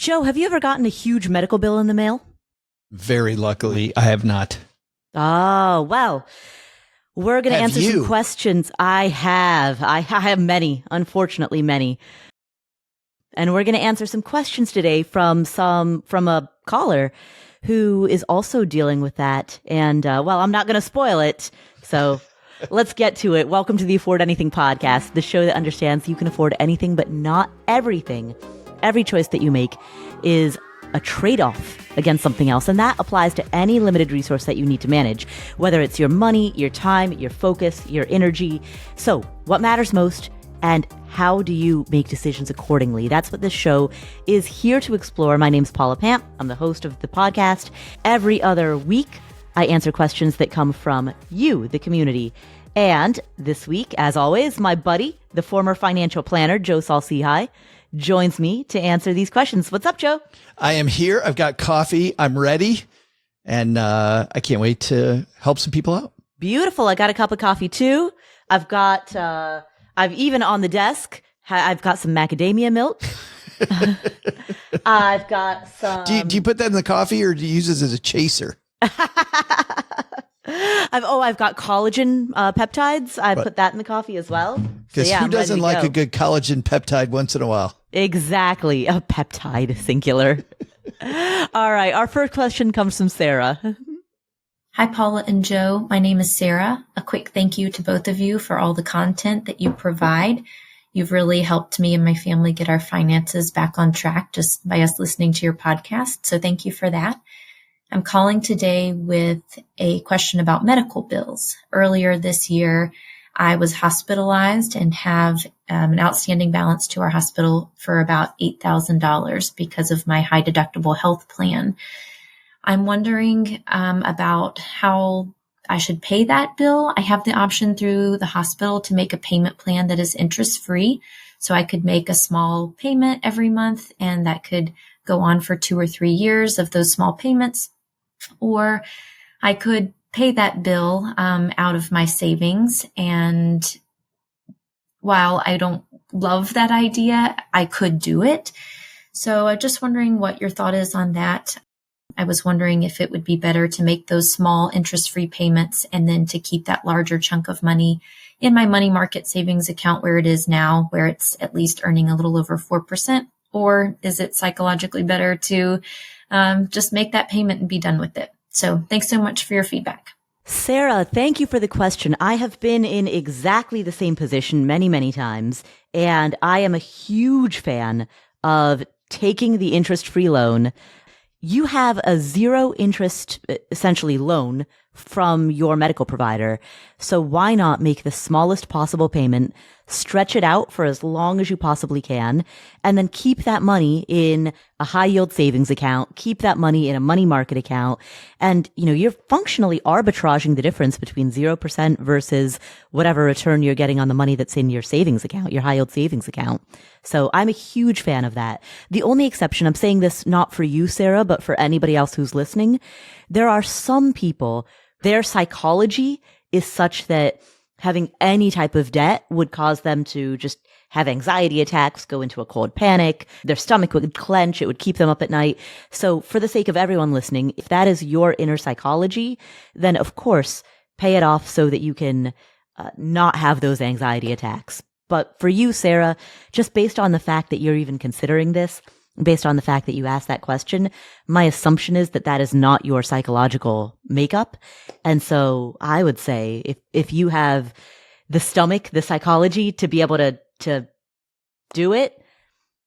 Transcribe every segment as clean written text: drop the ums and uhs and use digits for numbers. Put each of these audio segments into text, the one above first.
Joe, have you ever gotten a huge medical bill in the mail? Very luckily, I have not. Oh, well, we're going to answer some questions. I have many, unfortunately many. And we're going to answer some questions today from a caller who is also dealing with that. And, well, I'm not going to spoil it. So let's get to it. Welcome to the Afford Anything podcast, the show that understands you can afford anything, but not everything. Every choice that you make is a trade-off against something else, and that applies to any limited resource that you need to manage, whether it's your money, your time, your focus, your energy. So what matters most, and how do you make decisions accordingly? That's what this show is here to explore. My name's Paula Pamp. I'm the host of the podcast. Every other week, I answer questions that come from you, the community. And this week, as always, my buddy, the former financial planner, Joe Saul-Sehy, joins me to answer these questions. What's up, Joe? I am here. I've got coffee. I'm ready. And I can't wait to help some people out. Beautiful. I got a cup of coffee too. I've even on the desk, I've got some macadamia milk. I've got some. Do you put that in the coffee or do you use it as a chaser? I've got collagen peptides. I put that in the coffee as well. Because who doesn't like a good collagen peptide once in a while? Exactly. A peptide, singular. All right. Our first question comes from Sarah. Hi, Paula and Joe. My name is Sarah. A quick thank you to both of you for all the content that you provide. You've really helped me and my family get our finances back on track just by us listening to your podcast. So thank you for that. I'm calling today with a question about medical bills. Earlier this year, I was hospitalized and have an outstanding balance to our hospital for about $8,000 because of my high deductible health plan. I'm wondering about how I should pay that bill. I have the option through the hospital to make a payment plan that is interest-free. So I could make a small payment every month, and that could go on for 2 or 3 years of those small payments. Or I could pay that bill out of my savings. And while I don't love that idea, I could do it. So I'm just wondering what your thought is on that. I was wondering if it would be better to make those small interest-free payments and then to keep that larger chunk of money in my money market savings account where it is now, where it's at least earning a little over 4%. Or is it psychologically better to just make that payment and be done with it? So thanks so much for your feedback. Sarah, thank you for the question. I have been in exactly the same position many, many times, and I am a huge fan of taking the interest-free loan. You have a zero interest, essentially, loan from your medical provider. So why not make the smallest possible payment, stretch it out for as long as you possibly can, and then keep that money in a high yield savings account, keep that money in a money market account. And, you're functionally arbitraging the difference between 0% versus whatever return you're getting on the money that's in your savings account, your high yield savings account. So I'm a huge fan of that. The only exception, I'm saying this not for you, Sarah, but for anybody else who's listening, there are some people, their psychology is such that having any type of debt would cause them to just have anxiety attacks, go into a cold panic, their stomach would clench, it would keep them up at night. So for the sake of everyone listening, if that is your inner psychology, then of course, pay it off so that you can not have those anxiety attacks. But for you, Sarah, just based on the fact that you're even considering this, based on the fact that you asked that question, my assumption is that that is not your psychological makeup. And so I would say if you have the stomach, the psychology to be able to do it,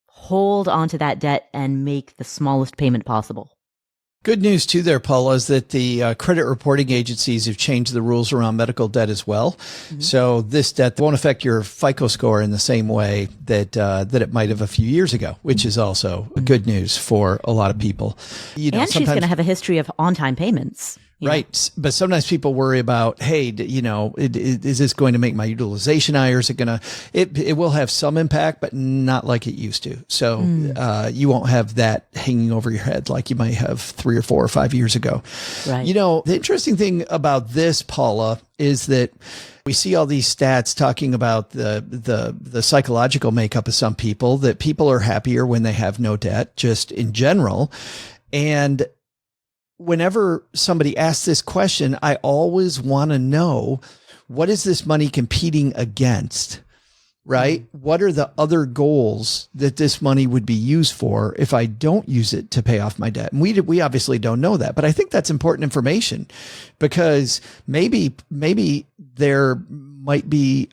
hold on to that debt and make the smallest payment possible. Good news too there, Paula, is that the credit reporting agencies have changed the rules around medical debt as well. Mm-hmm. So this debt won't affect your FICO score in the same way that it might have a few years ago, which is also good news for a lot of people. And she's going to have a history of on-time payments. Yeah. Right. But sometimes people worry about, hey, is this going to make my utilization higher? Is it going to, it will have some impact, but not like it used to. So you won't have that hanging over your head like you might have 3 or 4 or 5 years ago. Right. The interesting thing about this, Paula, is that we see all these stats talking about the psychological makeup of some people, that people are happier when they have no debt, just in general. And whenever somebody asks this question, I always want to know, what is this money competing against, right? What are the other goals that this money would be used for if I don't use it to pay off my debt? And we obviously don't know that, but I think that's important information, because maybe there might be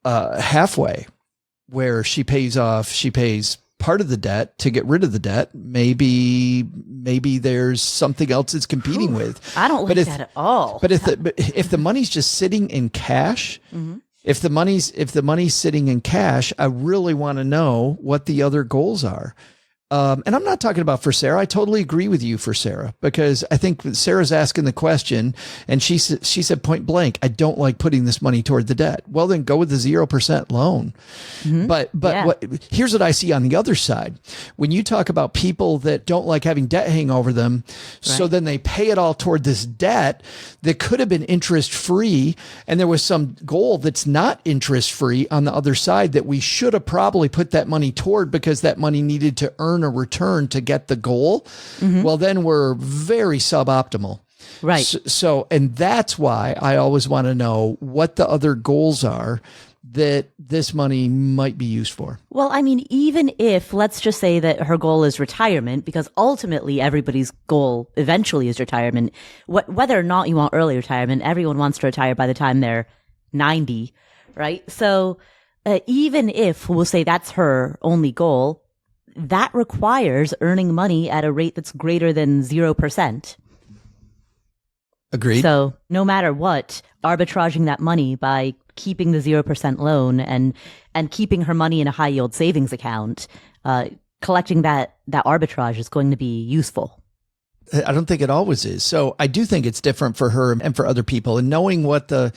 halfway where she pays part of the debt to get rid of the debt. Maybe there's something else it's competing with. I don't like that at all. But if the money's just sitting in cash, if the money's sitting in cash, I really want to know what the other goals are. And I'm not talking about for Sarah. I totally agree with you for Sarah, because I think Sarah's asking the question, and she said point blank, I don't like putting this money toward the debt. Well, then go with the 0% loan. But here's what I see on the other side. When you talk about people that don't like having debt hang over them, so then they pay it all toward this debt that could have been interest free, and there was some goal that's not interest free on the other side that we should have probably put that money toward, because that money needed to earn a return to get the goal. Well, then we're very suboptimal. Right. So, and that's why I always want to know what the other goals are that this money might be used for. Well, I mean, even if, let's just say that her goal is retirement, because ultimately everybody's goal eventually is retirement. Whether or not you want early retirement, everyone wants to retire by the time they're 90, right? So even if we'll say that's her only goal, that requires earning money at a rate that's greater than 0%. Agreed. So no matter what, arbitraging that money by keeping the 0% loan and keeping her money in a high yield savings account, collecting that arbitrage is going to be useful. I don't think it always is. So I do think it's different for her and for other people, and knowing what the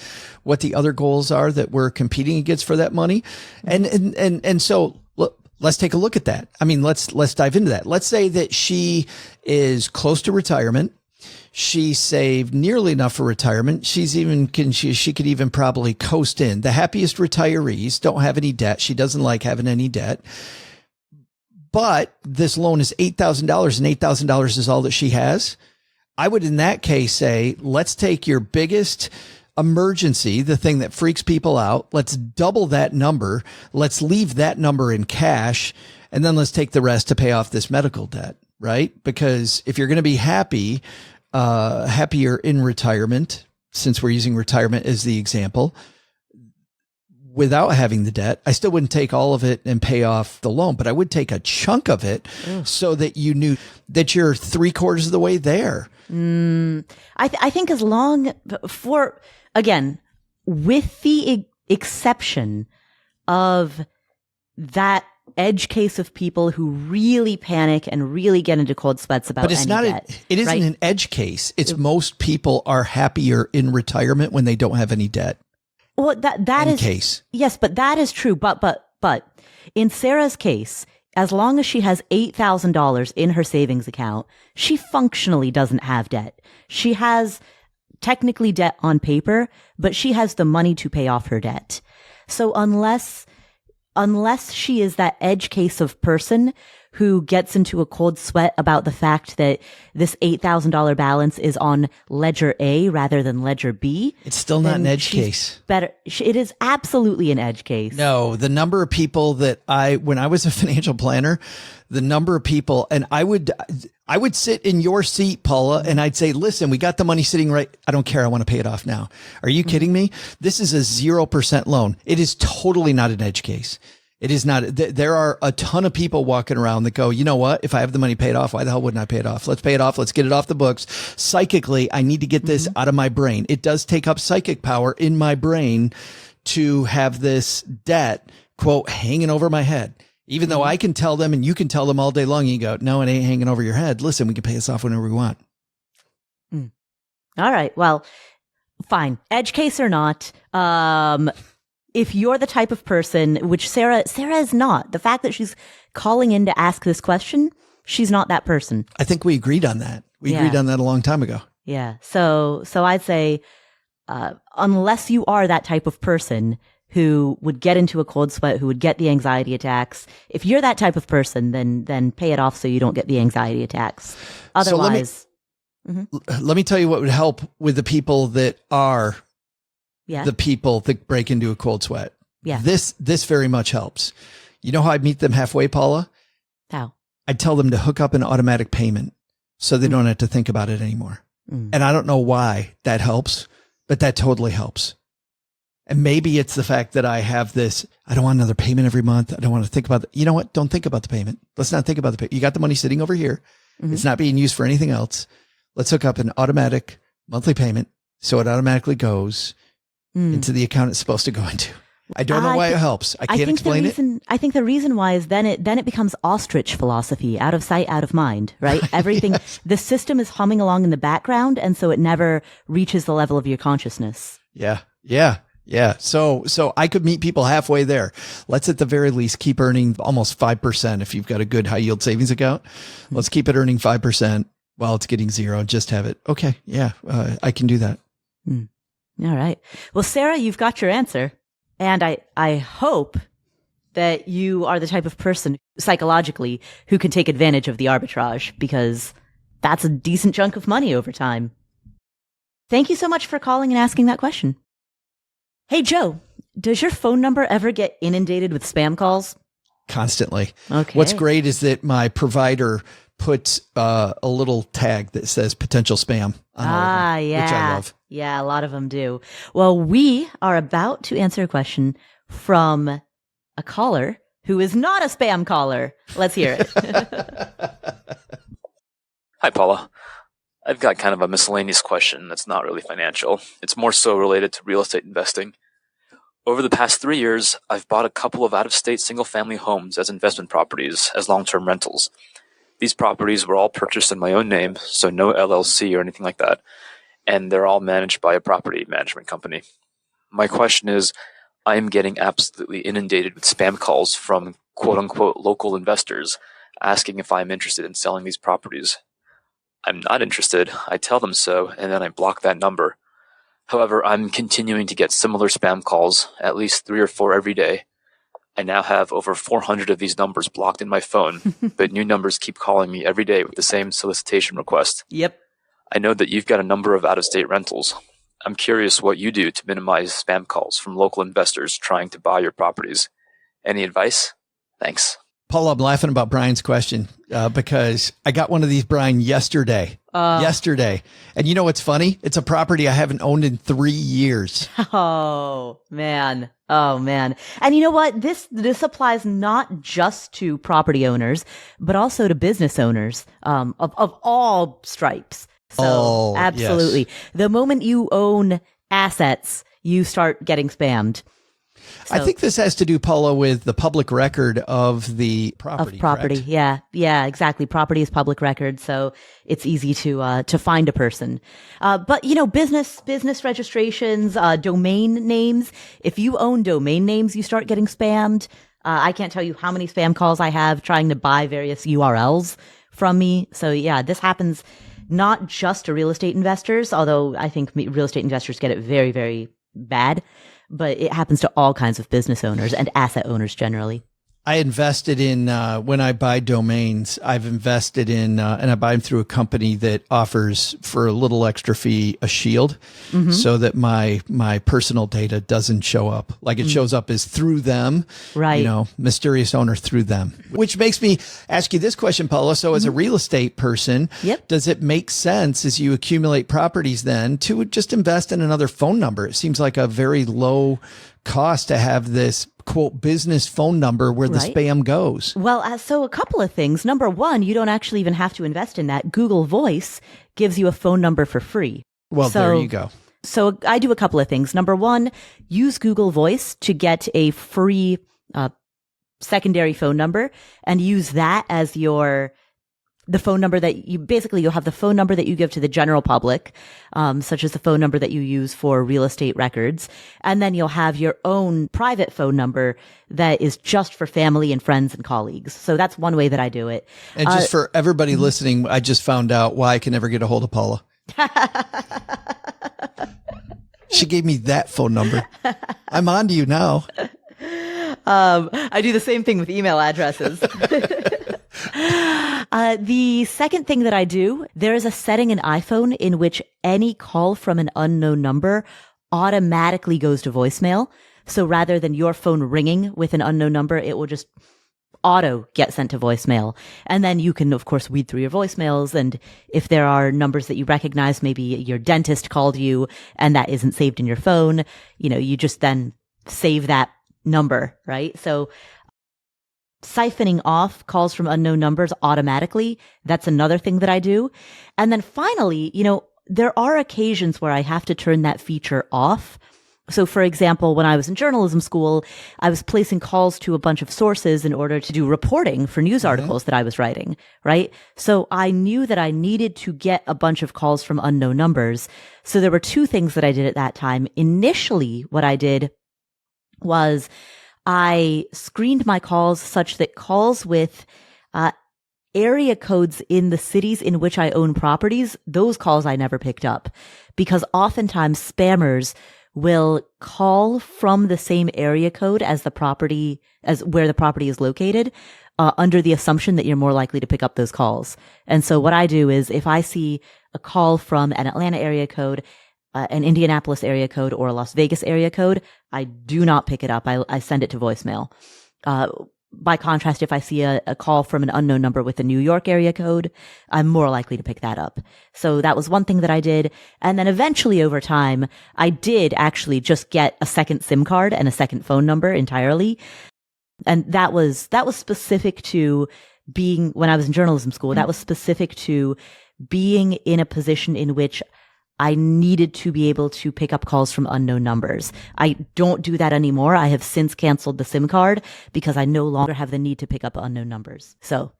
other goals are that we're competing against for that money. And so look, let's take a look at that. I mean, let's dive into that. Let's say that she is close to retirement. She saved nearly enough for retirement. She could even probably coast in. The happiest retirees don't have any debt. She doesn't like having any debt. But this loan is $8,000, and $8,000 is all that she has. I would, in that case, say, let's take your biggest emergency, the thing that freaks people out. Let's double that number. Let's leave that number in cash, and then let's take the rest to pay off this medical debt, right? Because if you're going to be happier in retirement, since we're using retirement as the example, without having the debt, I still wouldn't take all of it and pay off the loan, but I would take a chunk of it so that you knew that you're 3/4 of the way there. I think as long for, again, with the exception of that edge case of people who really panic and really get into cold sweats about, but it's not debt, it isn't right? An edge case. It's most people are happier in retirement when they don't have any debt. Well, that is case. Yes, but that is true. But in Sarah's case, as long as she has $8,000 in her savings account, she functionally doesn't have debt. She has technically debt on paper, but she has the money to pay off her debt. So unless she is that edge case of person who gets into a cold sweat about the fact that this $8,000 balance is on ledger A rather than ledger B, it's still not an edge case. It is absolutely an edge case. No, the number of people that when I was a financial planner, the number of people, and I would sit in your seat, Paula, and I'd say, listen, we got the money sitting right. I don't care. I want to pay it off now. Are you kidding me? This is a 0% loan. It is totally not an edge case. It is not. There are a ton of people walking around that go, you know what? If I have the money paid off, why the hell wouldn't I pay it off? Let's pay it off. Let's get it off the books. Psychically, I need to get this out of my brain. It does take up psychic power in my brain to have this debt, quote, hanging over my head. Even though I can tell them and you can tell them all day long, you go, no, it ain't hanging over your head. Listen, we can pay this off whenever we want. All right. Well, fine. Edge case or not, if you're the type of person, which Sarah is not, the fact that she's calling in to ask this question, she's not that person. I think we agreed on that. We agreed on that a long time ago. Yeah. So I'd say, unless you are that type of person who would get into a cold sweat, who would get the anxiety attacks, if you're that type of person, then pay it off so you don't get the anxiety attacks. Otherwise, let me tell you what would help with the people that are the people that break into a cold sweat. Yeah. This very much helps. You know how I'd meet them halfway, Paula? How? I'd tell them to hook up an automatic payment so they don't have to think about it anymore. And I don't know why that helps, but that totally helps. And maybe it's the fact that I have this, I don't want another payment every month. I don't want to think about you know what? Don't think about the payment. Let's not think about the payment. You got the money sitting over here. It's not being used for anything else. Let's hook up an automatic monthly payment so it automatically goes into the account it's supposed to go into. I don't know why it helps. I can't explain it. I think the reason why is then it becomes ostrich philosophy, out of sight, out of mind, right? Everything, the system is humming along in the background, and so it never reaches the level of your consciousness. Yeah. So I could meet people halfway there. Let's at the very least keep earning almost 5% if you've got a good high yield savings account. Let's keep it earning 5% while it's getting zero. Just have it. Okay. Yeah. I can do that. All right. Well, Sarah, you've got your answer. And I hope that you are the type of person psychologically who can take advantage of the arbitrage, because that's a decent chunk of money over time. Thank you so much for calling and asking that question. Hey, Joe, does your phone number ever get inundated with spam calls? Constantly. Okay. What's great is that my provider puts a little tag that says potential spam on all of them, yeah. which I love. Yeah, a lot of them do. Well, we are about to answer a question from a caller who is not a spam caller. Let's hear it. Hi, Paula. I've got kind of a miscellaneous question that's not really financial. It's more so related to real estate investing. Over the past 3 years, I've bought a couple of out-of-state single-family homes as investment properties, as long-term rentals. These properties were all purchased in my own name, so no LLC or anything like that, and they're all managed by a property management company. My question is, I am getting absolutely inundated with spam calls from quote-unquote local investors asking if I'm interested in selling these properties. I'm not interested. I tell them so, and then I block that number. However, I'm continuing to get similar spam calls, at least 3 or 4 every day. I now have over 400 of these numbers blocked in my phone, but new numbers keep calling me every day with the same solicitation request. Yep. I know that you've got a number of out-of-state rentals. I'm curious what you do to minimize spam calls from local investors trying to buy your properties. Any advice? Thanks. Paul, I'm laughing about Brian's question because I got one of these, Brian, yesterday. And you know what's funny? It's a property I haven't owned in 3 years. Oh, man. And you know what? This applies not just to property owners, but also to business owners of all stripes. So absolutely. Yes. The moment you own assets, you start getting spammed. So, I think this has to do, Paula, with the public record of the property. Of property, correct? Yeah, exactly. Property is public record, so it's easy to find a person. But you know, business registrations, domain names. If you own domain names, you start getting spammed. I can't tell you how many spam calls I have trying to buy various URLs from me. So yeah, this happens not just to real estate investors, although I think real estate investors get it very, very bad. But it happens to all kinds of business owners and asset owners generally. I invested in, when I buy domains, I've invested in, and I buy them through a company that offers for a little extra fee, a shield so that my personal data doesn't show up. Like it shows up as through them, right? You know, mysterious owner through them, which makes me ask you this question, Paula. So as a real estate person, does it make sense as you accumulate properties then to just invest in another phone number? It seems like a very low cost to have this quote business phone number where the spam goes. Well, so a couple of things. Number one, you don't actually even have to invest in that. Google Voice gives you a phone number for free. Well, there you go. So I do a couple of things. Number one, use Google Voice to get a free secondary phone number and use that as your the phone number that you'll have the phone number that you give to the general public, such as the phone number that you use for real estate records. And then you'll have your own private phone number that is just for family and friends and colleagues. So that's one way that I do it. And just for everybody listening, I just found out why I can never get a hold of Paula. She gave me that phone number. I'm on to you now. I do the same thing with email addresses. The second thing that I do, there is a setting in iPhone in which any call from an unknown number automatically goes to voicemail. So rather than your phone ringing with an unknown number, it will just auto get sent to voicemail. And then you can, of course, weed through your voicemails. And if there are numbers that you recognize, maybe your dentist called you and that isn't saved in your phone, you just then save that number, right? So siphoning off calls from unknown numbers automatically, that's another thing that I do. And then finally, there are occasions where I have to turn that feature off. So for example, when I was in journalism school, I was placing calls to a bunch of sources in order to do reporting for news articles that I was writing, right? So I knew that I needed to get a bunch of calls from unknown numbers. So there were two things that I did at that time. Initially, what I did was I screened my calls such that calls with area codes in the cities in which I own properties, those calls I never picked up, because oftentimes spammers will call from the same area code as where the property is located, under the assumption that you're more likely to pick up those calls. And so what I do is if I see a call from an Atlanta area code, an Indianapolis area code, or a Las Vegas area code, I do not pick it up. I send it to voicemail. By contrast, if I see a call from an unknown number with a New York area code, I'm more likely to pick that up. So that was one thing that I did. And then eventually over time, I did actually just get a second SIM card and a second phone number entirely. And that was specific to being, when I was in journalism school, that was specific to being in a position in which I needed to be able to pick up calls from unknown numbers. I don't do that anymore. I have since canceled the SIM card because I no longer have the need to pick up unknown numbers. So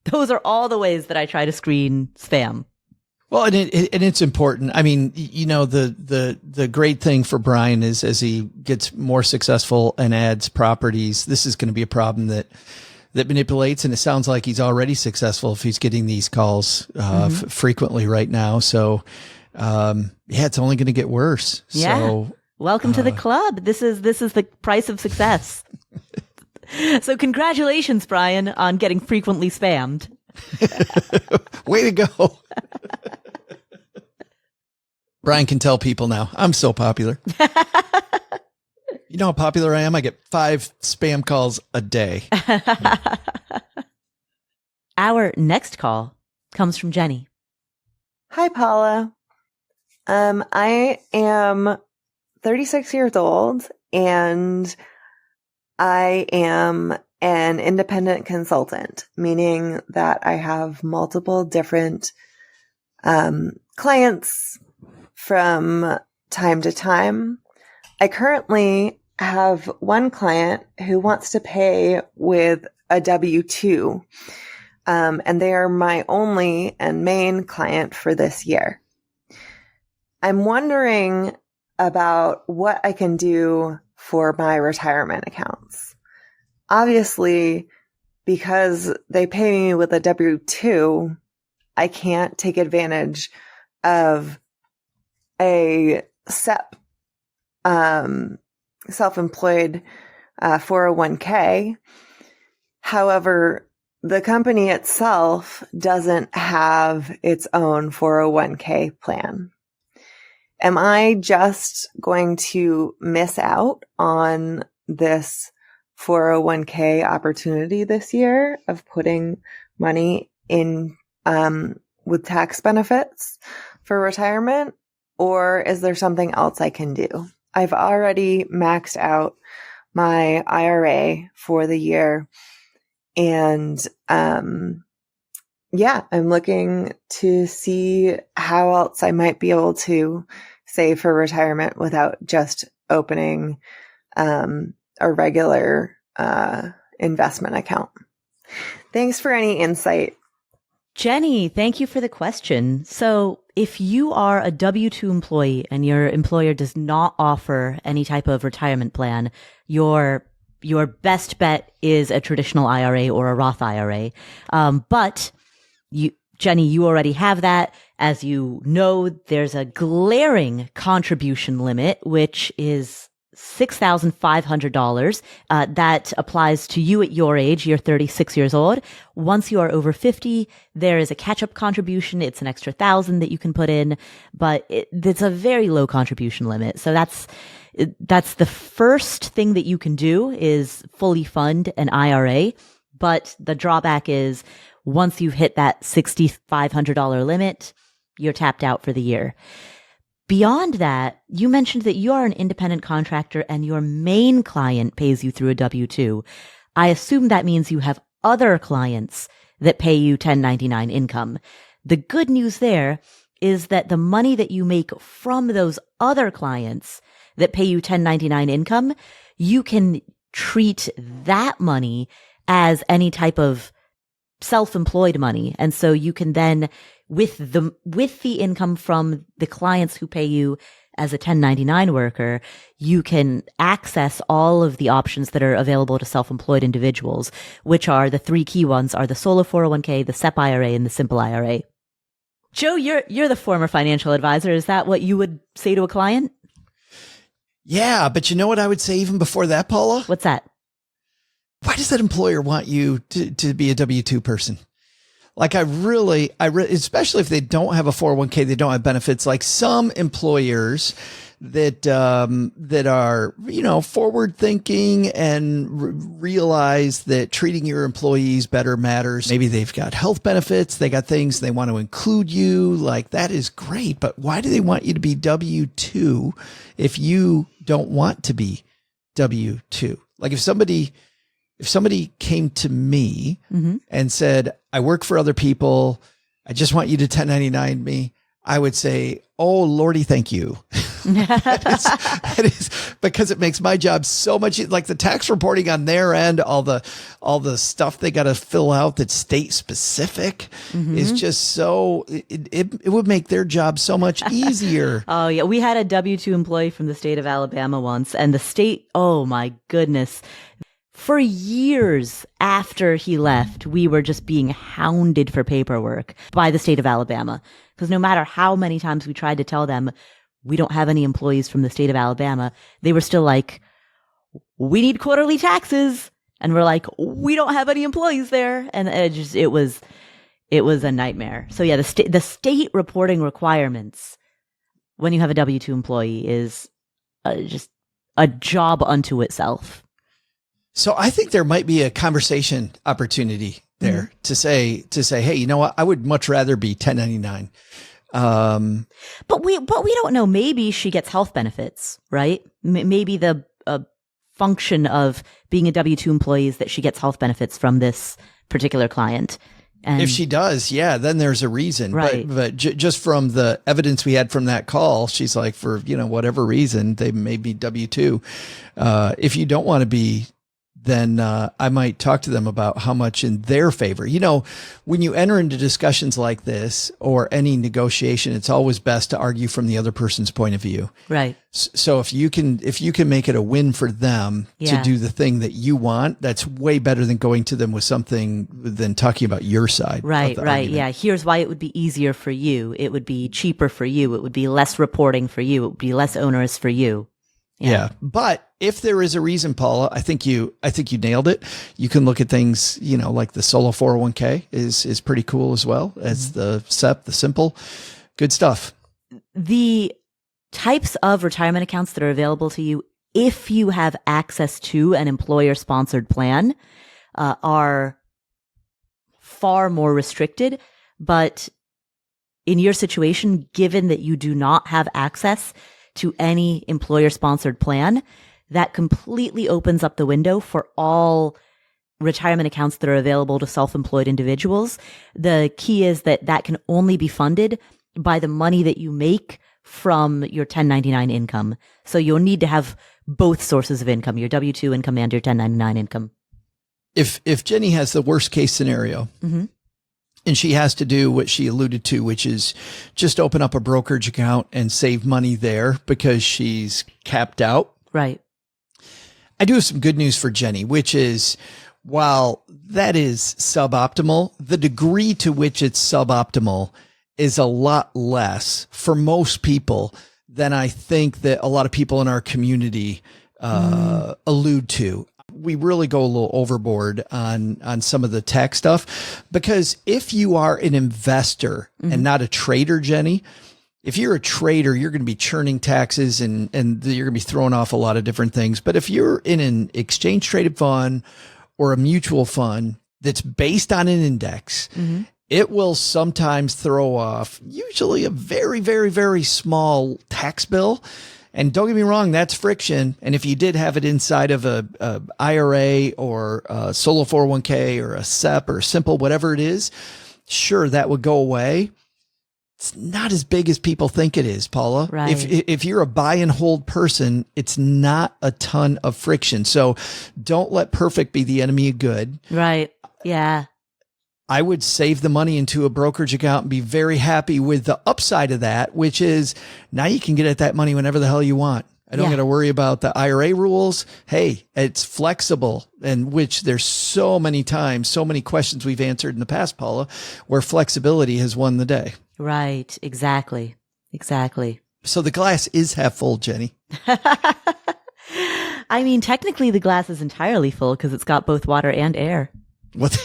those are all the ways that I try to screen spam. Well, and it's important. I mean, the great thing for Brian is as he gets more successful and adds properties, this is going to be a problem that manipulates. And it sounds like he's already successful if he's getting these calls frequently right now. So, it's only going to get worse. Yeah. So welcome to the club. This is the price of success. So congratulations, Brian, on getting frequently spammed. Way to go. Brian can tell people now, I'm so popular. You know how popular I am? I get 5 spam calls a day. Our next call comes from Jennie. Hi, Paula. I am 36 years old and I am an independent consultant, meaning that I have multiple different clients from time to time. I currently have one client who wants to pay with a W-2, and they are my only and main client for this year. I'm wondering about what I can do for my retirement accounts. Obviously, because they pay me with a W-2, I can't take advantage of a SEP, self-employed 401k. However, the company itself doesn't have its own 401k plan. Am I just going to miss out on this 401k opportunity this year of putting money in with tax benefits for retirement? Or is there something else I can do? I've already maxed out my IRA for the year. And I'm looking to see how else I might be able to save for retirement without just opening a regular investment account. Thanks for any insight. Jennie, thank you for the question. So if you are a W-2 employee and your employer does not offer any type of retirement plan, your best bet is a traditional IRA or a Roth IRA. But Jennie, you already have that. As you know, there's a glaring contribution limit, which is $6,500. That applies to you at your age. You're 36 years old. Once you are over 50, there is a catch-up contribution. It's an extra 1,000 that you can put in, but it's a very low contribution limit. So that's the first thing that you can do is fully fund an IRA. But the drawback is once you've hit that $6,500 limit, you're tapped out for the year. Beyond that, you mentioned that you are an independent contractor and your main client pays you through a W-2. I assume that means you have other clients that pay you 1099 income. The good news there is that the money that you make from those other clients that pay you 1099 income, you can treat that money as any type of self-employed money. And so you can then, with the income from the clients who pay you as a 1099 worker, you can access all of the options that are available to self-employed individuals, which are the three key ones are the solo 401k, the SEP IRA, and the simple IRA. Joe, you're the former financial advisor. Is that what you would say to a client? Yeah, but you know what I would say even before that, Paula? What's that? Why does that employer want you to be a W-2 person? Like I really, especially if they don't have a 401k, they don't have benefits. Like some employers that are, forward thinking and realize that treating your employees better matters. Maybe they've got health benefits. They got things they want to include you. Like that is great. But why do they want you to be W-2 if you don't want to be W-2? Like if somebody came to me and said, I work for other people, I just want you to 1099 me, I would say, oh, Lordy, thank you. That is because it makes my job so much like the tax reporting on their end, all the stuff they got to fill out that's state specific is just so it would make their job so much easier. Oh yeah. We had a W-2 employee from the state of Alabama once, and the state, oh my goodness. For years after he left, we were just being hounded for paperwork by the state of Alabama. Because no matter how many times we tried to tell them we don't have any employees from the state of Alabama, they were still like, we need quarterly taxes. And we're like, we don't have any employees there. And it was a nightmare. So yeah, the state reporting requirements when you have a W-2 employee is just a job unto itself. So I think there might be a conversation opportunity there to say, hey, you know what? I would much rather be 1099. But we don't know. Maybe she gets health benefits, right? Maybe the function of being a W-2 employee is that she gets health benefits from this particular client. And if she does, yeah, then there's a reason. Right. But just from the evidence we had from that call, she's like, for whatever reason, they may be W-2. If you don't want to be, then I might talk to them about how much in their favor. When you enter into discussions like this or any negotiation, it's always best to argue from the other person's point of view. Right. So if you can make it a win for them to do the thing that you want, that's way better than going to them with something than talking about your side. Right. Argument. Yeah. Here's why it would be easier for you. It would be cheaper for you. It would be less reporting for you. It would be less onerous for you. Yeah. But if there is a reason, Paula, I think you nailed it. You can look at things, like the solo 401k is pretty cool as well as the SEP, the simple. Good stuff. The types of retirement accounts that are available to you, if you have access to an employer sponsored plan, are far more restricted. But in your situation, given that you do not have access to any employer-sponsored plan, that completely opens up the window for all retirement accounts that are available to self-employed individuals. The key is that can only be funded by the money that you make from your 1099 income. So you'll need to have both sources of income, your W-2 income and your 1099 income. If Jennie has the worst case scenario, And she has to do what she alluded to, which is just open up a brokerage account and save money there because she's capped out. Right. I do have some good news for Jennie, which is while that is suboptimal, the degree to which it's suboptimal is a lot less for most people than I think that a lot of people in our community allude to. We really go a little overboard on some of the tax stuff, because if you are an investor and not a trader, Jennie, if you're a trader, you're going to be churning taxes and you're going to be throwing off a lot of different things. But if you're in an exchange traded fund or a mutual fund that's based on an index, it will sometimes throw off usually a very, very, very small tax bill. And don't get me wrong, that's friction. And if you did have it inside of a IRA or a solo 401k or a SEP or simple, whatever it is, sure, that would go away. It's not as big as people think it is, Paula. Right. If you're a buy and hold person, it's not a ton of friction. So don't let perfect be the enemy of good. Right. Yeah. I would save the money into a brokerage account and be very happy with the upside of that, which is now you can get at that money whenever the hell you want. I don't got to worry about the IRA rules. Hey, it's flexible, and which there's so many times, so many questions we've answered in the past, Paula, where flexibility has won the day. Right. Exactly. Exactly. So the glass is half full, Jennie. I mean, technically the glass is entirely full because it's got both water and air. What?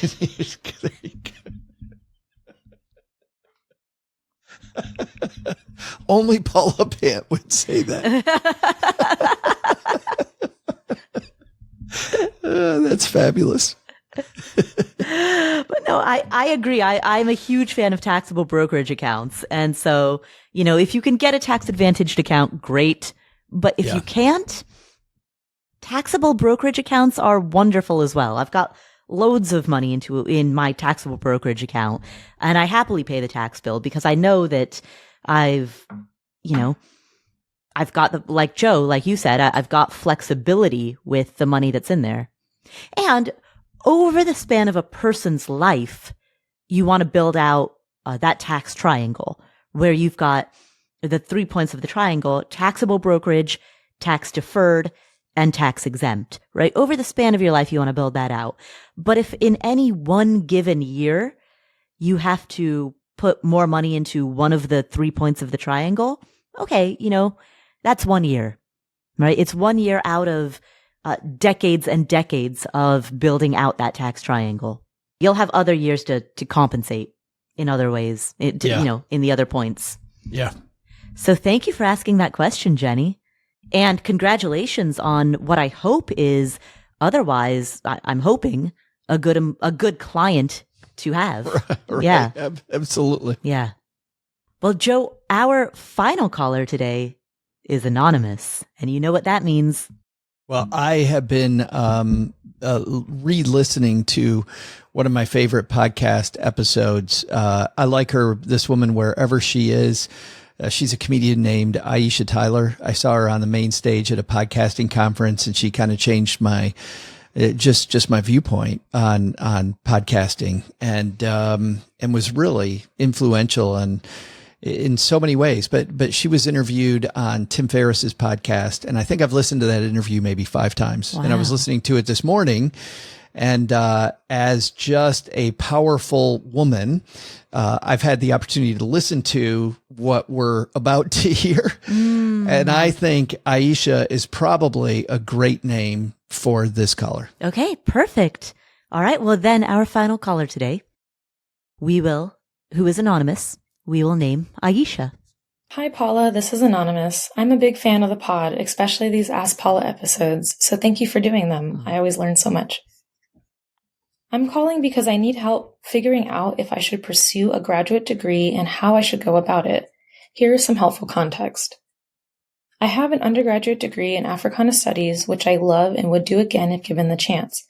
Only Paula Pant would say that. That's fabulous. But no, I agree. I'm a huge fan of taxable brokerage accounts. And so, if you can get a tax advantaged account, great. But if you can't, taxable brokerage accounts are wonderful as well. I've got loads of money in my taxable brokerage account, and I happily pay the tax bill because I know that I've got like Joe, like you said, I've got flexibility with the money that's in there. And over the span of a person's life, you want to build out that tax triangle where you've got the 3 points of the triangle: taxable brokerage, tax deferred, and tax exempt, right? Over the span of your life, you want to build that out. But if in any one given year, you have to put more money into one of the 3 points of the triangle, okay, that's 1 year, right? It's 1 year out of decades and decades of building out that tax triangle. You'll have other years to compensate in other ways, in the other points. Yeah. So thank you for asking that question, Jennie. And congratulations on what I hope is otherwise, I'm hoping, a good client to have. Right. Yeah. Absolutely. Yeah. Well, Joe, our final caller today is anonymous. And you know what that means. Well, I have been re-listening to one of my favorite podcast episodes. I like her, this woman, wherever she is. She's a comedian named Aisha Tyler. I saw her on the main stage at a podcasting conference, and she kind of changed my just my viewpoint on podcasting, and was really influential in so many ways. But she was interviewed on Tim Ferriss's podcast, and I think I've listened to that interview maybe 5 times. Wow. And I was listening to it this morning. And as just a powerful woman, I've had the opportunity to listen to what we're about to hear. And I think Aisha is probably a great name for this caller. Okay, perfect. All right. Well, then our final caller today, who is anonymous, we will name Aisha. Hi, Paula. This is Anonymous. I'm a big fan of the pod, especially these Ask Paula episodes. So thank you for doing them. I always learn so much. I'm calling because I need help figuring out if I should pursue a graduate degree and how I should go about it. Here is some helpful context. I have an undergraduate degree in Africana Studies, which I love and would do again if given the chance.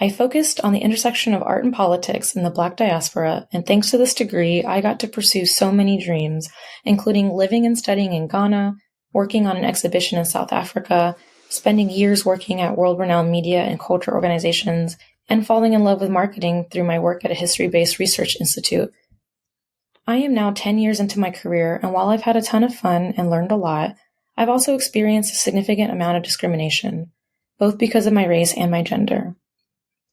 I focused on the intersection of art and politics in the Black diaspora, and thanks to this degree, I got to pursue so many dreams, including living and studying in Ghana, working on an exhibition in South Africa, spending years working at world-renowned media and culture organizations, and falling in love with marketing through my work at a history-based research institute. I am now 10 years into my career, and while I've had a ton of fun and learned a lot, I've also experienced a significant amount of discrimination, both because of my race and my gender.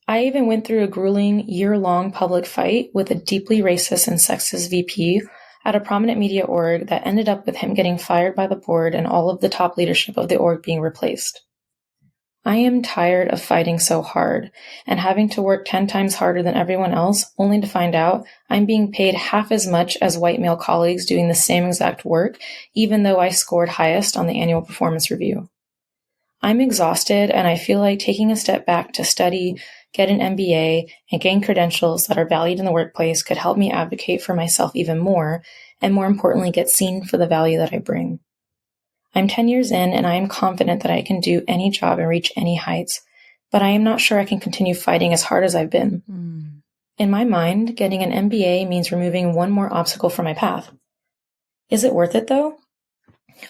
I even went through a grueling, year-long public fight with a deeply racist and sexist VP at a prominent media org that ended up with him getting fired by the board and all of the top leadership of the org being replaced. I am tired of fighting so hard and having to work 10 times harder than everyone else only to find out I'm being paid half as much as white male colleagues doing the same exact work, even though I scored highest on the annual performance review. I'm exhausted, and I feel like taking a step back to study, get an MBA, and gain credentials that are valued in the workplace could help me advocate for myself even more, and more importantly, get seen for the value that I bring. I'm 10 years in, and I am confident that I can do any job and reach any heights, but I am not sure I can continue fighting as hard as I've been. In my mind, getting an MBA means removing one more obstacle from my path. Is it worth it, though?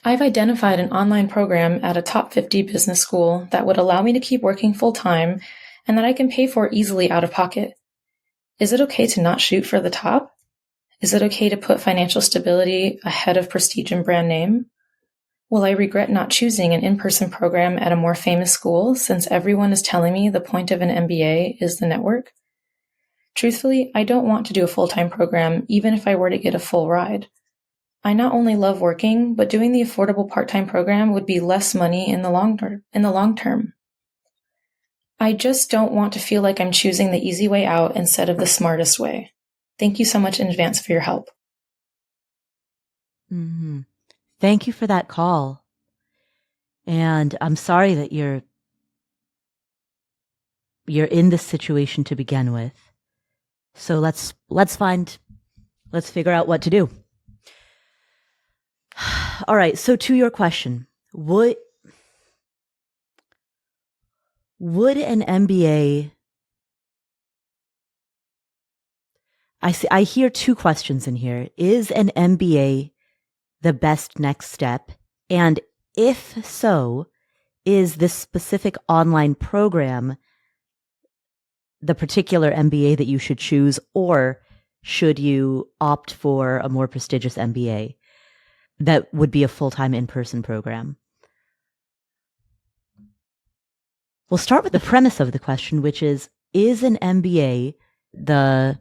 I've identified an online program at a top 50 business school that would allow me to keep working full-time and that I can pay for easily out of pocket. Is it okay to not shoot for the top? Is it okay to put financial stability ahead of prestige and brand name? Will I regret not choosing an in-person program at a more famous school since everyone is telling me the point of an MBA is the network? Truthfully, I don't want to do a full-time program even if I were to get a full ride. I not only love working, but doing the affordable part-time program would be less money in the long term. I just don't want to feel like I'm choosing the easy way out instead of the smartest way. Thank you so much in advance for your help. Mm-hmm. Thank you for that call. And I'm sorry that you're in this situation to begin with. So let's figure out what to do. All right. So to your question, would an MBA? I hear two questions in here. Is an MBA the best next step? And if so, is this specific online program the particular MBA that you should choose, or should you opt for a more prestigious MBA that would be a full-time in-person program? We'll start with the premise of the question, which is an MBA the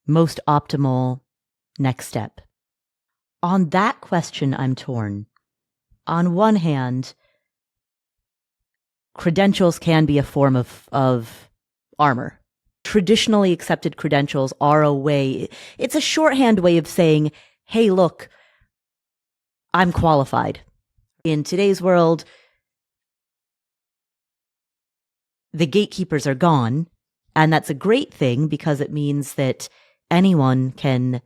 most optimal next step? On that question, I'm torn. On one hand, credentials can be a form of armor. Traditionally accepted credentials are it's a shorthand way of saying, hey, look, I'm qualified. In today's world, the gatekeepers are gone, and that's a great thing because it means that anyone can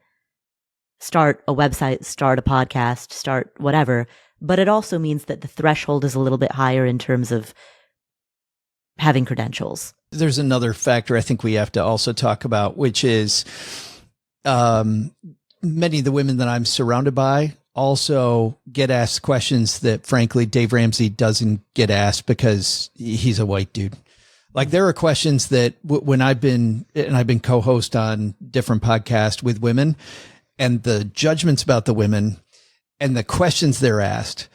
start a website, start a podcast, start whatever. But it also means that the threshold is a little bit higher in terms of having credentials. There's another factor I think we have to also talk about, which is many of the women that I'm surrounded by also get asked questions that, frankly, Dave Ramsey doesn't get asked because he's a white dude. Like, there are questions that when I've been co-host on different podcasts with women, and the judgments about the women and the questions they're asked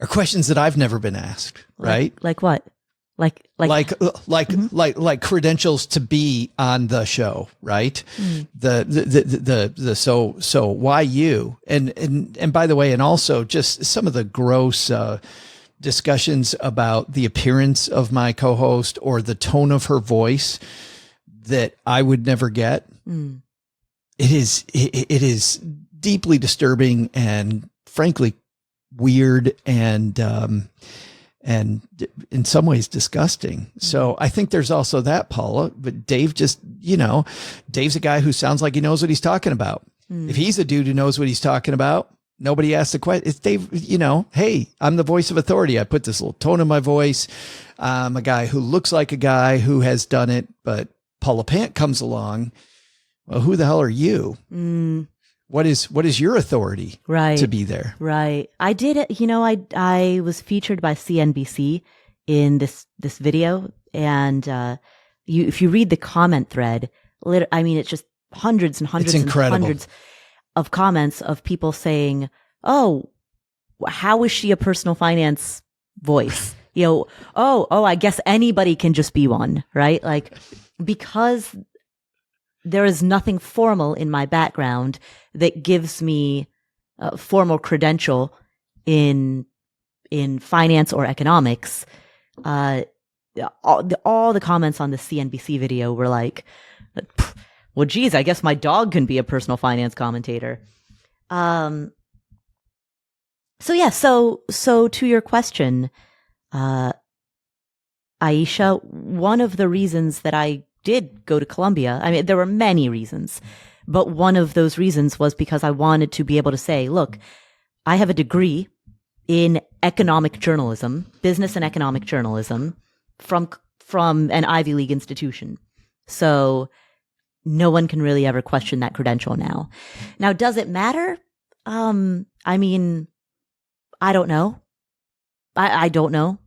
are questions that I've never been asked. Right? Like what? Like credentials to be on the show, right? So why you? And by the way, and also just some of the gross discussions about the appearance of my co-host or the tone of her voice that I would never get. It is deeply disturbing and frankly weird and in some ways disgusting. So I think there's also that, Paula, but Dave Dave's a guy who sounds like he knows what he's talking about. If he's a dude who knows what he's talking about, nobody asks the question. It's Dave, hey, I'm the voice of authority. I put this little tone in my voice. I'm a guy who looks like a guy who has done it, but Paula Pant comes along. Well, who the hell are you? What is your authority to be there? Right. I did it. I was featured by CNBC in this video, And if you read the comment thread, it's just hundreds and hundreds and hundreds of comments of people saying, "Oh, how is she a personal finance voice?" I guess anybody can just be one, right? Like, because there is nothing formal in my background that gives me a formal credential in finance or economics. All the comments on the CNBC video were like, well, geez, I guess my dog can be a personal finance commentator. So to your question, Aisha, one of the reasons that I did go to Columbia, I mean, there were many reasons, but one of those reasons was because I wanted to be able to say, look, I have a degree in economic journalism, business and economic journalism from an Ivy League institution. So no one can really ever question that credential now. Now, does it matter? I mean, I don't know. I don't know.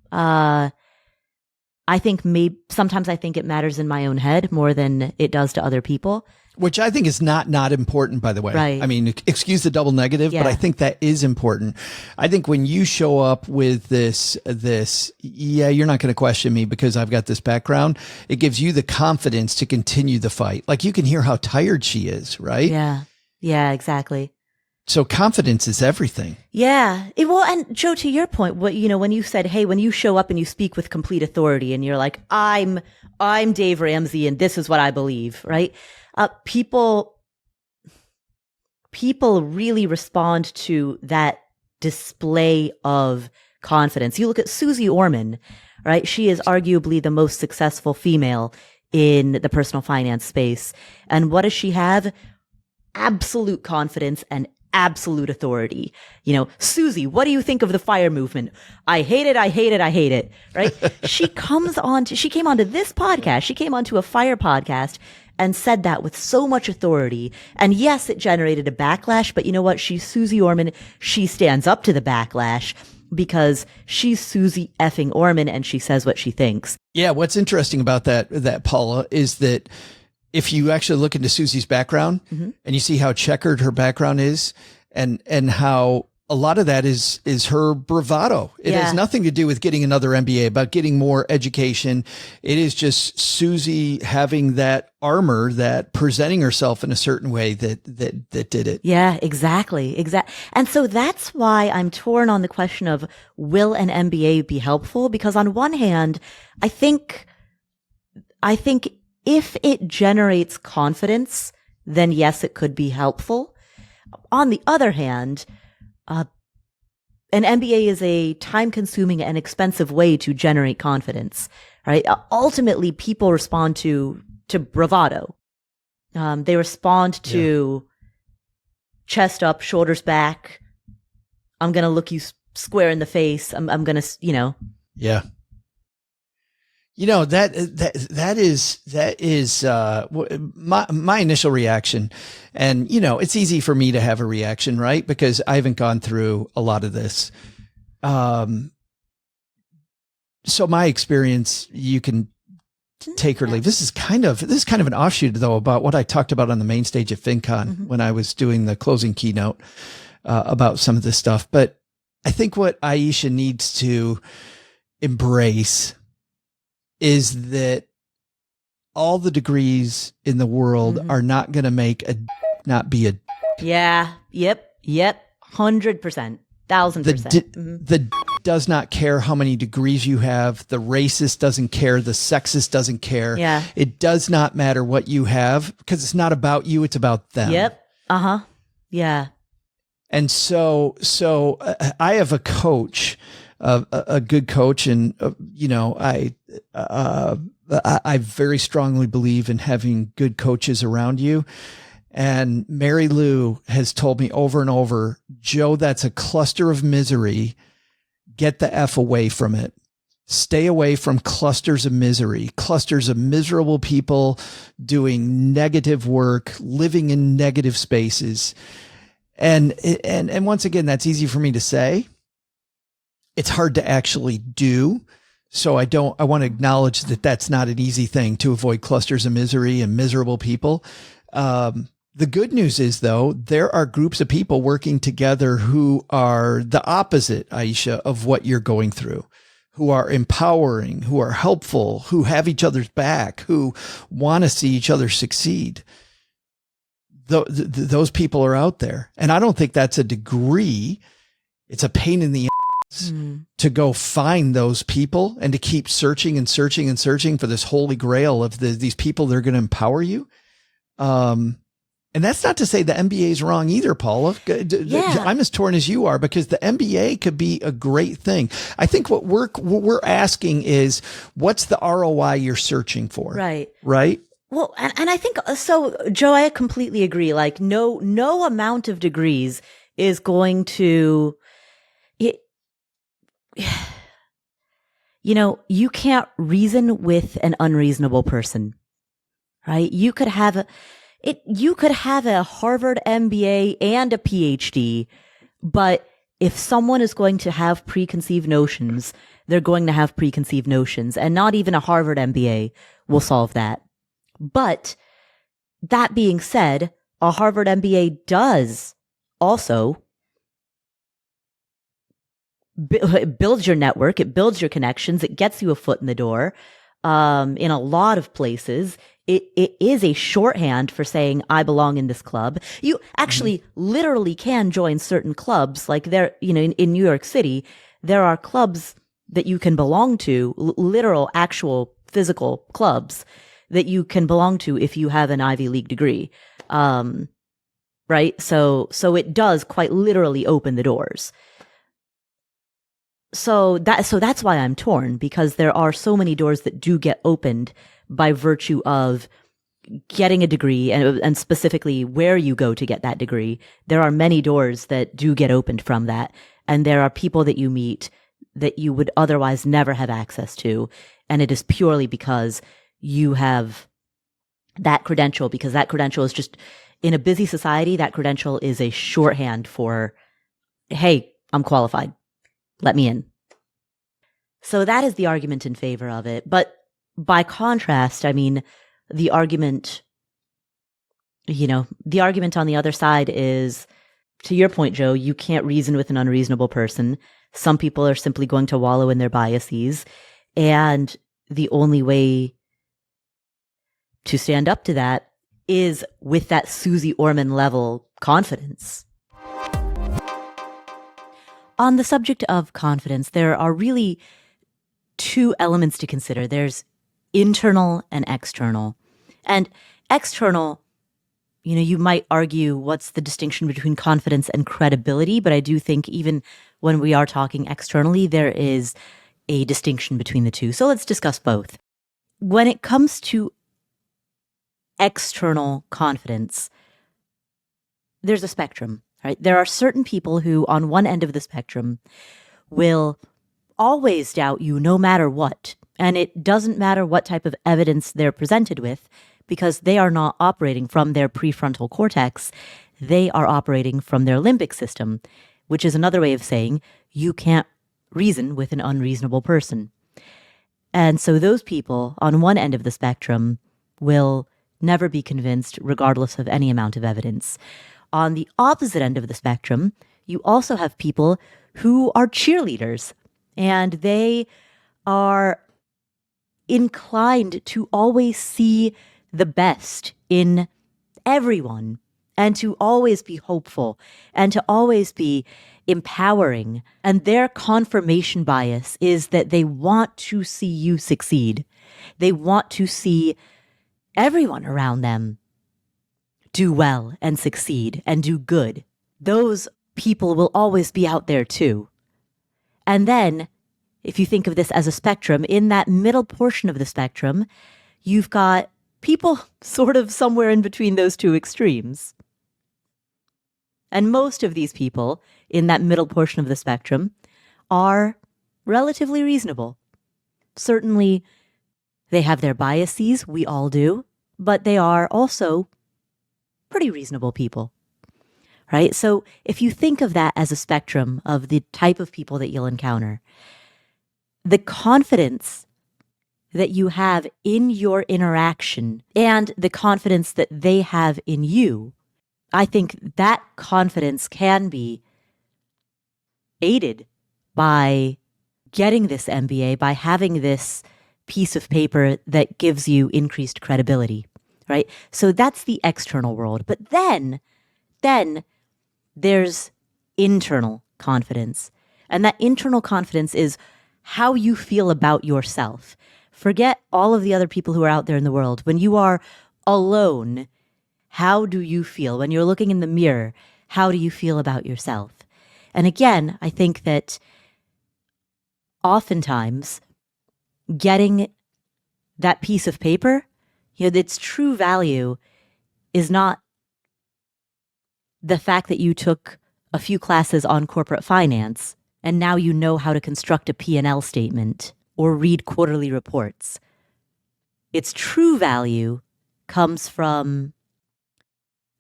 I think sometimes I think it matters in my own head more than it does to other people. Which I think is not important, by the way. Right. I mean, excuse the double negative, but I think that is important. I think when you show up with this, you're not going to question me because I've got this background. It gives you the confidence to continue the fight. Like, you can hear how tired she is, right? Yeah. Yeah, exactly. So confidence is everything. Yeah. Well, and Joe, to your point, when you said, hey, when you show up and you speak with complete authority and you're like, I'm Dave Ramsey and this is what I believe, right? People really respond to that display of confidence. You look at Susie Orman, right? She is arguably the most successful female in the personal finance space. And what does she have? Absolute confidence and absolute authority. Susie, what do you think of the FIRE movement? I hate it. I hate it. I hate it. Right? She came onto this podcast. She came onto a FIRE podcast and said that with so much authority. And yes, it generated a backlash, but you know what? She's Susie Orman. She stands up to the backlash because she's Susie effing Orman and she says what she thinks. Yeah. What's interesting about that Paula, is that if you actually look into Susie's background and you see how checkered her background is and how a lot of that is her bravado. It has nothing to do with getting another MBA, about getting more education. It is just Susie having that armor, that presenting herself in a certain way that did it. Yeah, exactly. And so that's why I'm torn on the question of, will an MBA be helpful? Because on one hand, I think if it generates confidence, then yes, it could be helpful. On the other hand, an MBA is a time-consuming and expensive way to generate confidence, right? Ultimately, people respond to bravado. They respond to chest up, shoulders back. I'm going to look you square in the face. I'm going to, Yeah. That is my initial reaction. And, it's easy for me to have a reaction, right? Because I haven't gone through a lot of this. So my experience, you can take or leave. This is kind of an offshoot, though, about what I talked about on the main stage at FinCon when I was doing the closing keynote about some of this stuff. But I think what Aisha needs to embrace is that all the degrees in the world are not going to make not be a. Yeah. Yep. 100%. 1000%. The does not care how many degrees you have. The racist doesn't care. The sexist doesn't care. Yeah. It does not matter what you have, because it's not about you. It's about them. Yep. Yeah. And so I have a coach, a good coach, and I very strongly believe in having good coaches around you. And Mary Lou has told me over and over, Joe, that's a cluster of misery. Get the F away from it. Stay away from clusters of misery, clusters of miserable people doing negative work, living in negative spaces. And once again, that's easy for me to say. It's hard to actually do. So I want to acknowledge that that's not an easy thing to avoid clusters of misery and miserable people. The good news is, though, there are groups of people working together who are the opposite, Aisha, of what you're going through, who are empowering, who are helpful, who have each other's back, who want to see each other succeed. Those people are out there. And I don't think that's a degree. It's a pain in the ass to go find those people and to keep searching and searching and searching for this holy grail of these people that are going to empower you. And that's not to say the MBA is wrong either, Paula. Yeah. I'm as torn as you are, because the MBA could be a great thing. I think what we're asking is, what's the ROI you're searching for? Right. Right. Well, and I think so, Joe, I completely agree. Like no amount of degrees is going to, you can't reason with an unreasonable person, right? You could have a Harvard MBA and a PhD, but if someone is going to have preconceived notions, they're going to have preconceived notions, and not even a Harvard MBA will solve that. But that being said, a Harvard MBA does also it builds your network, it builds your connections, it gets you a foot in the door. In a lot of places, it is a shorthand for saying, I belong in this club. You actually literally can join certain clubs. Like in New York City, there are clubs that you can belong to, literal, actual, physical clubs that you can belong to if you have an Ivy League degree. Right? So it does quite literally open the doors. So that's why I'm torn, because there are so many doors that do get opened by virtue of getting a degree, and specifically where you go to get that degree. There are many doors that do get opened from that. And there are people that you meet that you would otherwise never have access to. And it is purely because you have that credential, because that credential is just, in a busy society, that credential is a shorthand for, hey, I'm qualified. Let me in. So that is the argument in favor of it. But by contrast, I mean, the argument on the other side is, to your point, Joe, you can't reason with an unreasonable person. Some people are simply going to wallow in their biases. And the only way to stand up to that is with that Susie Orman level confidence. On the subject of confidence, there are really two elements to consider. There's internal and external. And external, you might argue, what's the distinction between confidence and credibility? But I do think even when we are talking externally, there is a distinction between the two. So let's discuss both. When it comes to external confidence, there's a spectrum. Right? There are certain people who, on one end of the spectrum, will always doubt you no matter what. And it doesn't matter what type of evidence they're presented with, because they are not operating from their prefrontal cortex. They are operating from their limbic system, which is another way of saying you can't reason with an unreasonable person. And so those people on one end of the spectrum will never be convinced, regardless of any amount of evidence. On the opposite end of the spectrum, you also have people who are cheerleaders, and they are inclined to always see the best in everyone, and to always be hopeful, and to always be empowering. And their confirmation bias is that they want to see you succeed. They want to see everyone around them do well and succeed and do good. Those people will always be out there too. And then, if you think of this as a spectrum, in that middle portion of the spectrum, you've got people sort of somewhere in between those two extremes. And most of these people in that middle portion of the spectrum are relatively reasonable. Certainly, they have their biases, we all do, but they are also pretty reasonable people, right? So if you think of that as a spectrum of the type of people that you'll encounter, the confidence that you have in your interaction and the confidence that they have in you, I think that confidence can be aided by getting this MBA, by having this piece of paper that gives you increased credibility, right? So that's the external world. But then there's internal confidence. And that internal confidence is how you feel about yourself. Forget all of the other people who are out there in the world. When you are alone, how do you feel? When you're looking in the mirror, how do you feel about yourself? And again, I think that oftentimes getting that piece of paper, its true value is not the fact that you took a few classes on corporate finance and now you know how to construct a P&L statement or read quarterly reports. Its true value comes from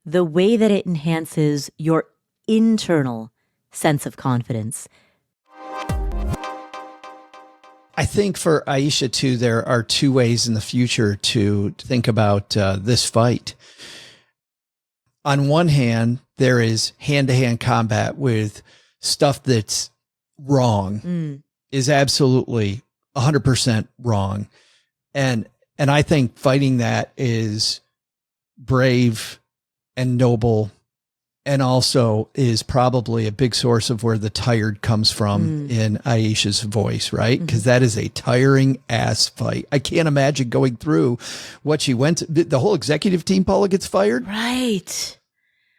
the way that it enhances your internal sense of confidence. I think for Aisha too, there are two ways in the future to think about this fight. On one hand, there is hand-to-hand combat with stuff that's wrong, is absolutely 100% wrong. And I think fighting that is brave and noble, and also is probably a big source of where the tired comes from in Aisha's voice, right? Because that is a tiring ass fight. I can't imagine going through what she went to. The whole executive team, Paula, gets fired. Right.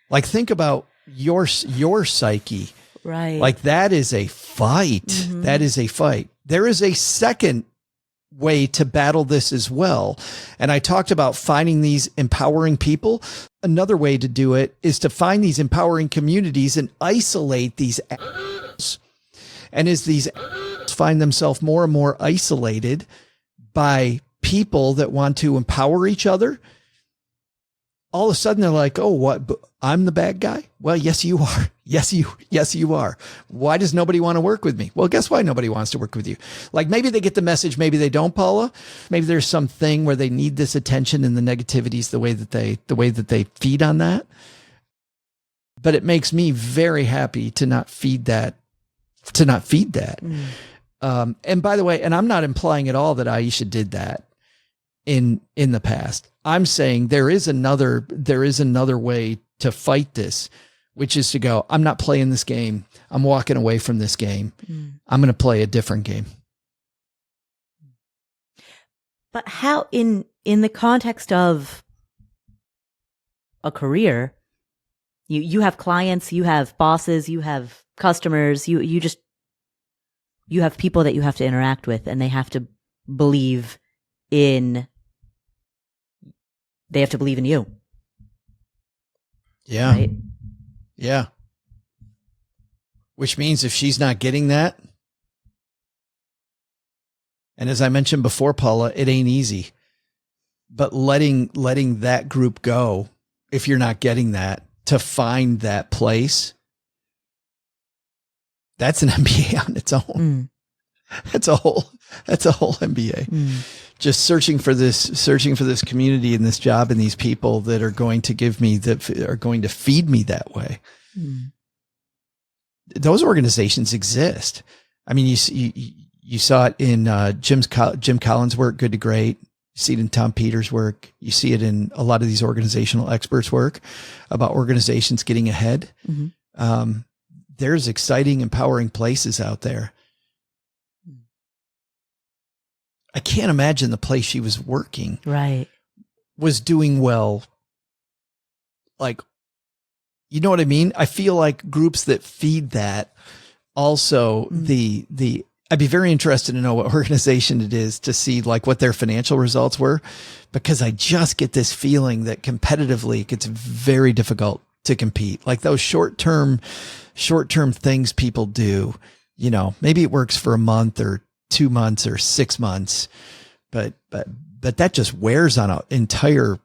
Like, think about your psyche. Right. Like, that is a fight. That is a fight. There is a second way to battle this as well. And I talked about finding these empowering people. Another way to do it is to find these empowering communities and isolate these assholes. And as these assholes find themselves more and more isolated by people that want to empower each other, all of a sudden they're like, oh, what? I'm the bad guy? Well, yes, you are. Yes, you are. Why does nobody want to work with me? Well, guess why nobody wants to work with you? Like, maybe they get the message, maybe they don't, Paula. Maybe there's something where they need this attention, and the negativity is the way that they feed on that. But it makes me very happy to not feed that. And by the way, and I'm not implying at all that Aisha did that in the past. I'm saying there is another way to fight this, which is to go, I'm not playing this game. I'm walking away from this game. I'm going to play a different game. But how, in the context of a career, you have clients, you have bosses, you have customers, you have people that you have to interact with, and they have to believe in you. Yeah. Right? Yeah. Which means if she's not getting that, and as I mentioned before, Paula, it ain't easy, but letting that group go, if you're not getting that, to find that place, that's an MBA on its own. That's a whole MBA. Just searching for this community and this job and these people that are going to are going to feed me that way. Those organizations exist. I mean, you saw it in Jim Collins' work, Good to Great. You see it in Tom Peters' work. You see it in a lot of these organizational experts' work about organizations getting ahead. There's exciting, empowering places out there. I can't imagine the place she was working was doing well. Like, you know what I mean? I feel like groups that feed that also I'd be very interested to know what organization it is to see like what their financial results were, because I just get this feeling that competitively it gets very difficult to compete. Like those short-term things people do, you know, maybe it works for a month or 2 months or 6 months, but that just wears on an entire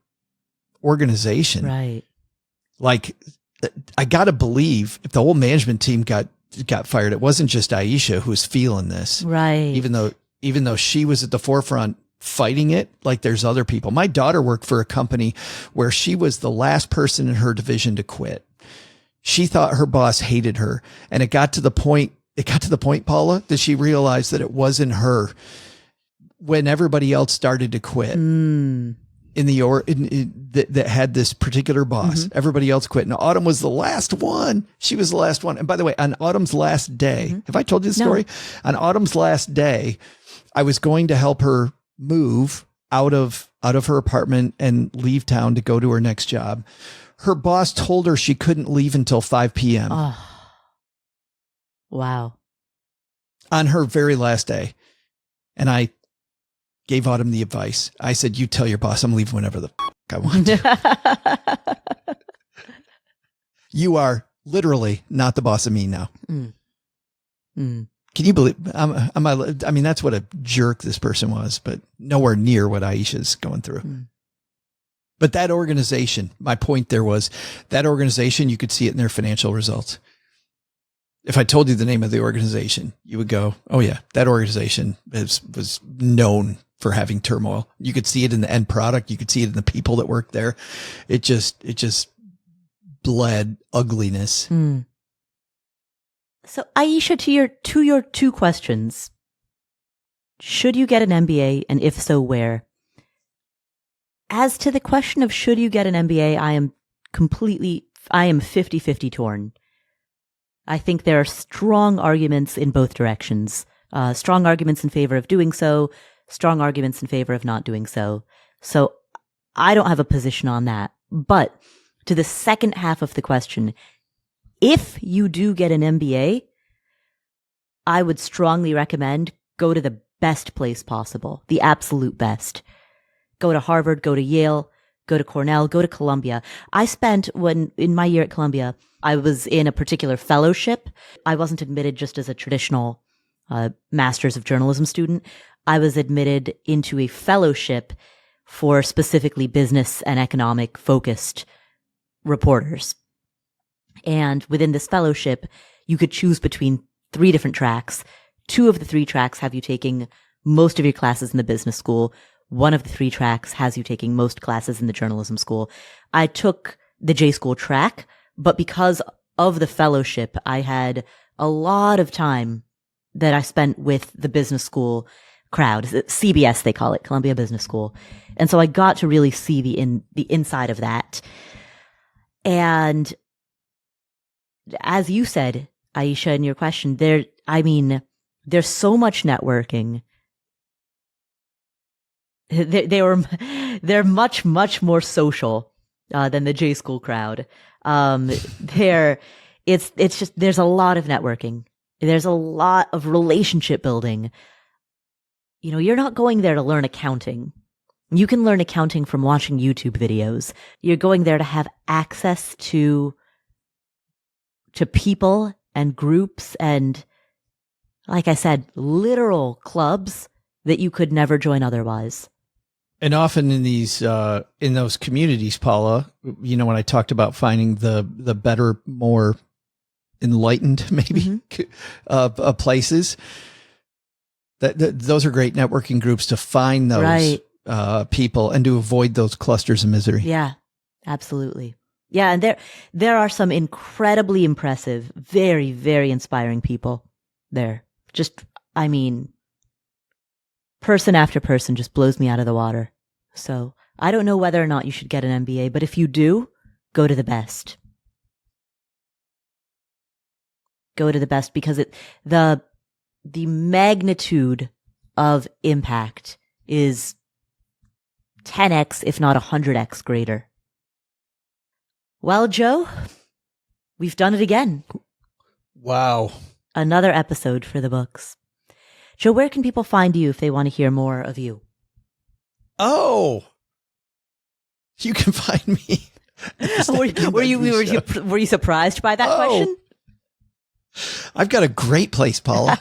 organization. Right. Like, I got to believe if the whole management team got got fired. It wasn't just Aisha who was feeling this. Right. Even though she was at the forefront fighting it, like there's other people. My daughter worked for a company where she was the last person in her division to quit. She thought her boss hated her. And it got to the point, Paula, that she realized that it wasn't her when everybody else started to quit. That had this particular boss. Everybody else quit. And Autumn was the last one. She was the last one. And by the way, on Autumn's last day, have I told you the story? No. On Autumn's last day, I was going to help her move out of her apartment and leave town to go to her next job. Her boss told her she couldn't leave until 5 p.m. Oh. Wow. On her very last day. And I gave Autumn the advice. I said, you tell your boss I'm leaving whenever the I want to. You are literally not the boss of me now. Can you believe, I mean, that's what a jerk this person was, but nowhere near what Aisha's going through. But that organization, my point there was that organization, you could see it in their financial results. If I told you the name of the organization, you would go, oh yeah, that organization was known for having turmoil. You could see it in the end product. You could see it in the people that worked there. It just bled ugliness. So Aisha, to your two questions, should you get an MBA, and if so, where? As to the question of should you get an MBA, I am 50-50 torn. I think there are strong arguments in both directions. Strong arguments in favor of doing so, strong arguments in favor of not doing so. So I don't have a position on that. But to the second half of the question, if you do get an MBA, I would strongly recommend go to the best place possible, the absolute best. Go to Harvard, go to Yale, go to Cornell, go to Columbia. I spent, in my year at Columbia, I was in a particular fellowship. I wasn't admitted just as a traditional Master's of Journalism student. I was admitted into a fellowship for specifically business and economic focused reporters. And within this fellowship, you could choose between 3 different tracks. 2 of the 3 tracks have you taking most of your classes in the business school. 1 of the 3 tracks has you taking most classes in the journalism school. I took the J School track, but because of the fellowship, I had a lot of time that I spent with the business school crowd. CBS, they call it, Columbia Business School. And so I got to really see the inside of that. And as you said, Aisha, in your question, there's so much networking. They're much, much more social than the J School crowd. It's just, there's a lot of networking. There's a lot of relationship building. You're not going there to learn accounting. You can learn accounting from watching YouTube videos. You're going there to have access to people and groups and, like I said, literal clubs that you could never join otherwise. And often in those communities, Paula, when I talked about finding the better, more enlightened, maybe, places, those are great networking groups to find those right. People and to avoid those clusters of misery. Yeah, absolutely. Yeah, and there are some incredibly impressive, very, very inspiring people there. Just, person after person just blows me out of the water. So I don't know whether or not you should get an MBA, but if you do, go to the best. Go to the best because the magnitude of impact is 10x, if not 100x greater. Well, Joe, we've done it again. Wow. Another episode for the books. Joe, where can people find you if they want to hear more of you? Oh, you can find me. Were you surprised by that question? I've got a great place, Paula.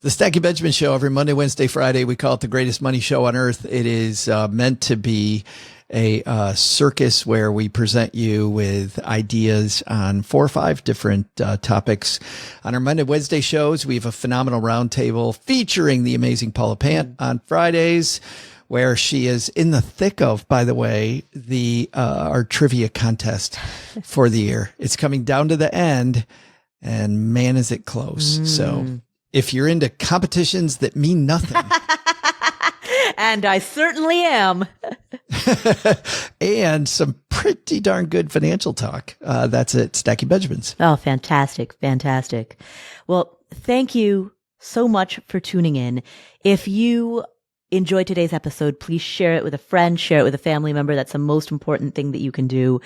The Stacking Benjamin Show every Monday, Wednesday, Friday. We call it the greatest money show on earth. It is meant to be a circus where we present you with ideas on 4 or 5 different topics. On our Monday, Wednesday shows, we have a phenomenal roundtable featuring the amazing Paula Pant. On Fridays, where she is in the thick of, by the way, our trivia contest for the year. It's coming down to the end, and man, is it close. So if you're into competitions that mean nothing. And I certainly am. And some pretty darn good financial talk. That's at Stacking Benjamins. Oh, fantastic. Fantastic. Well, thank you so much for tuning in. If you enjoyed today's episode, please share it with a friend, share it with a family member. That's the most important thing that you can do.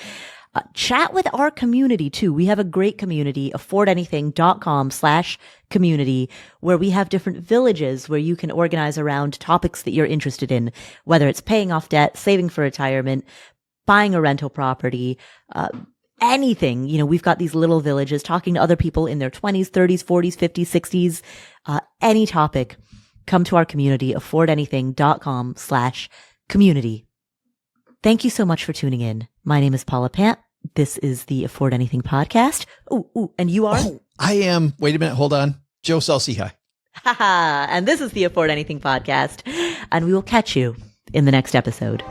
Chat with our community too. We have a great community, affordanything.com/community, where we have different villages where you can organize around topics that you're interested in, whether it's paying off debt, saving for retirement, buying a rental property, anything. You know, we've got these little villages talking to other people in their 20s, 30s, 40s, 50s, 60s, any topic. Come to our community, affordanything.com/community. Thank you so much for tuning in. My name is Paula Pant. This is the Afford Anything podcast. Ooh, and you are? I am. Wait a minute. Hold on. Joe Saul-Sehy. And this is the Afford Anything podcast. And we will catch you in the next episode.